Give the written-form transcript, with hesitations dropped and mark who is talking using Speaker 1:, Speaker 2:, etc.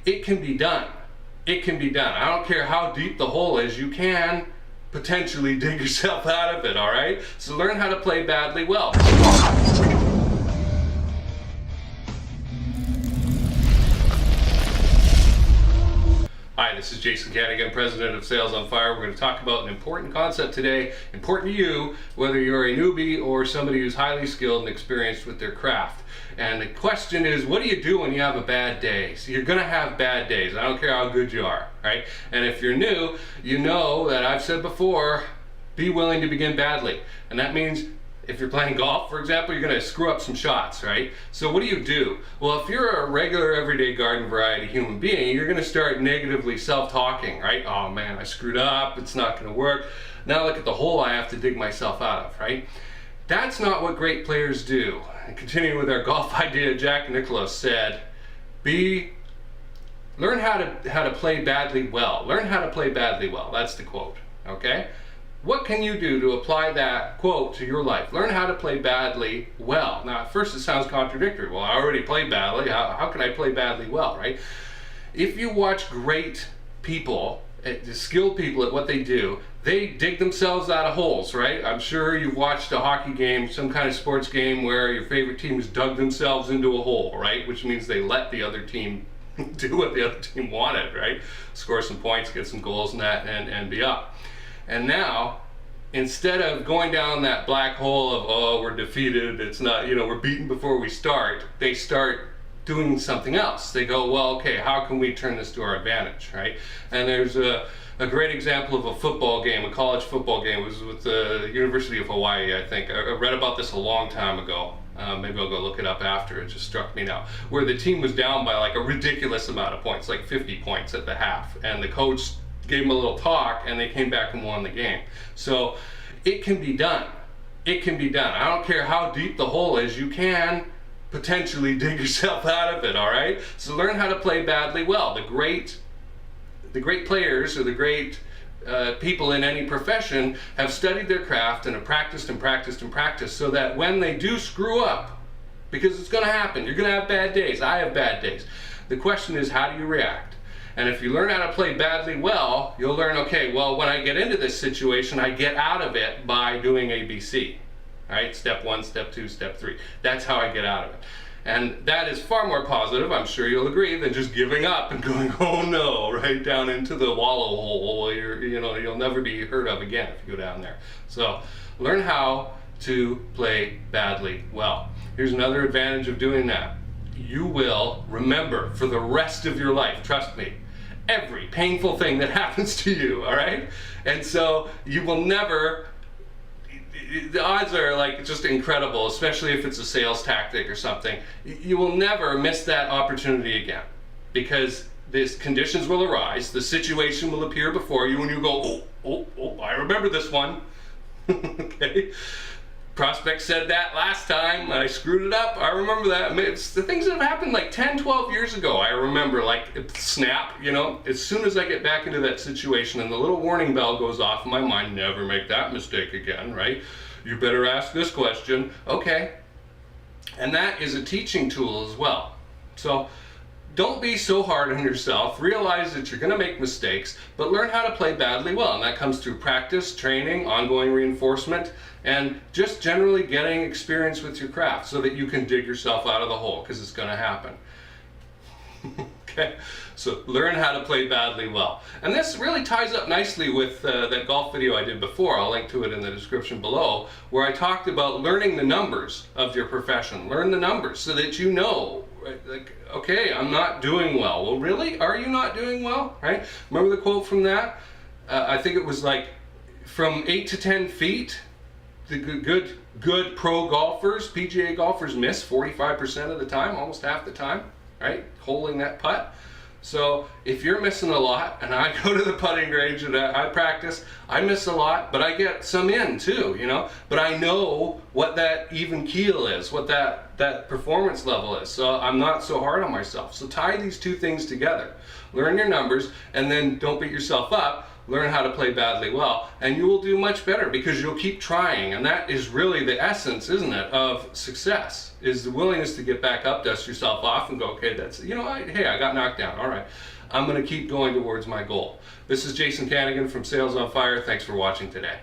Speaker 1: it can be done. It can be done. I don't care how deep the hole is, you can potentially dig yourself out of it, all right? So learn how to play badly well. Hi, this is Jason Kanigan, President of Sales on Fire. We're going to talk about an important concept today, important to you, whether you're a newbie or somebody who's highly skilled and experienced with their craft. And the question is, what do you do when you have a bad day? So you're going to have bad days. I don't care how good you are, right? And if you're new, you know that I've said before, be willing to begin badly. And that means if you're playing golf, for example, you're going to screw up some shots, right? So what do? Well, if you're a regular, everyday garden variety human being, you're going to start negatively self-talking, right? Oh man, I screwed up, it's not going to work. Now look at the hole I have to dig myself out of, right? That's not what great players do. And continuing with our golf idea, Jack Nicklaus said, learn how to play badly well. Learn how to play badly well. That's the quote, okay? What can you do to apply that quote to your life? Learn how to play badly well. Now, at first it sounds contradictory. Well, I already play badly. How can I play badly well, right? If you watch great people, skilled people at what they do, they dig themselves out of holes, right? I'm sure you've watched a hockey game, some kind of sports game where your favorite team has dug themselves into a hole, right? Which means they let the other team do what the other team wanted, right? Score some points, get some goals and that, and be up. And now, instead of going down that black hole of, oh, we're defeated, it's not, we're beaten before we start, they start doing something else. They go, well, okay, how can we turn this to our advantage, right? And there's a great example of a football game, a college football game. It was with the University of Hawaii, I think. I read about this a long time ago. Maybe I'll go look it up after. It just struck me now. Where the team was down by like a ridiculous amount of points, like 50 points at the half. And the coach gave them a little talk and they came back and won the game. So it can be done. It can be done. I don't care how deep the hole is, you can potentially dig yourself out of it, all right? So learn how to play badly well. The great players or the great people in any profession have studied their craft and have practiced and practiced and practiced so that when they do screw up, because it's going to happen, you're going to have bad days. I have bad days. The question is, how do you react? And if you learn how to play badly well, you'll learn, okay, well, when I get into this situation, I get out of it by doing ABC. All right, step 1, step 2, step 3. That's how I get out of it. And that is far more positive, I'm sure you'll agree, than just giving up and going, oh no, right down into the wallow hole where you'll never be heard of again if you go down there. So learn how to play badly well. Here's another advantage of doing that. You will remember for the rest of your life, trust me, every painful thing that happens to you, all right? And so you will never, the odds are like just incredible, especially if it's a sales tactic or something. You will never miss that opportunity again because these conditions will arise, the situation will appear before you and you go, oh, I remember this one, okay? Prospect said that last time, I screwed it up, I remember that. I mean, it's the things that have happened like 10, 12 years ago, I remember, like, snap, as soon as I get back into that situation and the little warning bell goes off in my mind, never make that mistake again, right? You better ask this question, okay. And that is a teaching tool as well. So, don't be so hard on yourself. Realize that you're going to make mistakes, but learn how to play badly well. And that comes through practice, training, ongoing reinforcement, and just generally getting experience with your craft so that you can dig yourself out of the hole, because it's going to happen. Okay, so learn how to play badly well. And this really ties up nicely with that golf video I did before. I'll link to it in the description below, where I talked about learning the numbers of your profession. Learn the numbers so that you know, like, okay, I'm not doing well. Well, really? Are you not doing well? Right? Remember the quote from that? I think it was like, from 8 to 10 feet, the good pro golfers, PGA golfers, miss 45% of the time, almost half the time, right? Holding that putt. So if you're missing a lot, and I go to the putting range and I practice, I miss a lot, but I get some in too, But I know what that even keel is, what that performance level is. So I'm not so hard on myself. So tie these two things together. Learn your numbers, and then don't beat yourself up. learn how to play badly well, and you will do much better because you'll keep trying. And that is really the essence, isn't it, of success, is the willingness to get back up, dust yourself off, and go, okay, that's, hey, I got knocked down. All right, I'm going to keep going towards my goal. This is Jason Kanigan from Sales on Fire. Thanks for watching today.